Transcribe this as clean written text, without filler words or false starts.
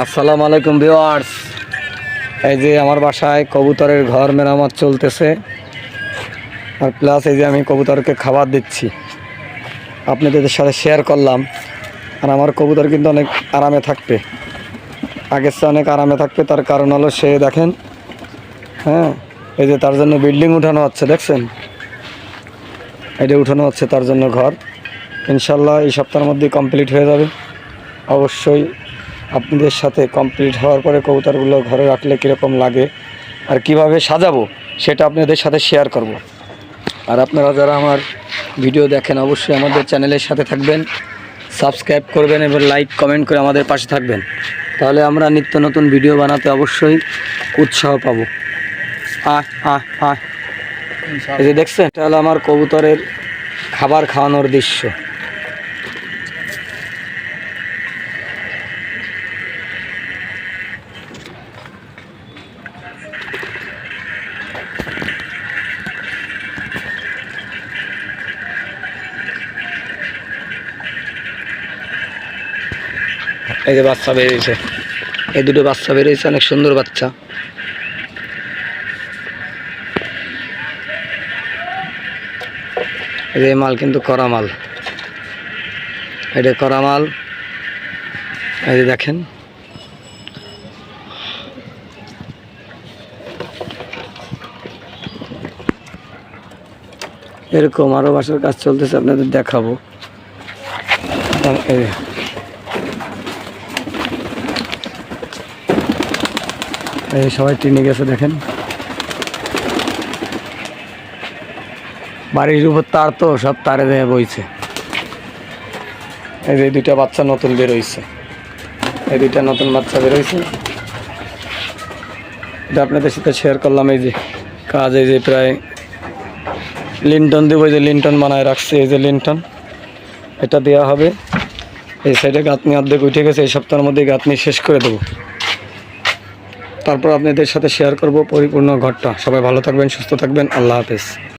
আসসালামু আলাইকুম ভিউয়ার্স। এই যে আমার বাসায় কবুতরের ঘর মেরামত চলতেছে, আর প্লাস এই যে আমি কবুতরকে খাবার দিচ্ছি, আপনাদের সাথে শেয়ার করলাম। আর আমার কবুতর কিন্তু অনেক আরামে থাকবে, আগের চেয়ে অনেক আরামে থাকবে। তার কারণ হলো সে দেখেন, হ্যাঁ, এই যে তার জন্য বিল্ডিং উঠানো হচ্ছে, দেখছেন, এটা উঠানো হচ্ছে তার জন্য ঘর। ইনশাল্লাহ এই সপ্তাহের মধ্যেই কমপ্লিট হয়ে যাবে। অবশ্যই আপনাদের সাথে কমপ্লিট হওয়ার পরে কবুতরগুলো ঘরে রাখলে কীরকম লাগে আর কিভাবে সাজাবো সেটা আপনাদের সাথে শেয়ার করব। আর আপনারা যারা আমার ভিডিও দেখেন অবশ্যই আমাদের চ্যানেলের সাথে থাকবেন, সাবস্ক্রাইব করবেন এবং লাইক কমেন্ট করে আমাদের পাশে থাকবেন। তাহলে আমরা নিত্য নতুন ভিডিও বানাতে অবশ্যই উৎসাহ পাবো। এই যে দেখছেন, এটা হলো আমার কবুতরের খাবার খাওয়ানোর দৃশ্য। এই যে বাচ্চা বেরিয়েছে, এই দুটো বাচ্চা বেরিয়েছে, অনেক সুন্দর বাচ্চা। এই যে মাল কিন্তু করা মাল, এটা করা মাল। এই যে দেখেন, এরকম আরো বাসার কাজ চলতেছে, আপনাদের দেখাবো। এই সবাই ট্রেনে গেছে, দেখেন বাড়ির উপর তার, তো সব তারে দেয়া বইছে। এই যে দুইটা বাচ্চা নতুন বেরোইছে, এই দুইটা নতুন বাচ্চা বেরোইছে, এটা আপনাদের সাথে শেয়ার করলাম। এই যে কাজ, এই যে প্রায় লিন্টন দেবো, এই যে লিন্টন বানায় রাখছে, এই যে লিন্টন, এটা দেওয়া হবে। এই সাইডে গাঁথনি অর্ধেক উঠে গেছে, এই সপ্তাহের মধ্যে গাঁথনি শেষ করে দেবো, তারপর আপনাদের সাথে শেয়ার করব পরিপূর্ণ ঘরটা। সবাই ভালো থাকবেন, সুস্থ থাকবেন, আল্লাহ হাফেজ।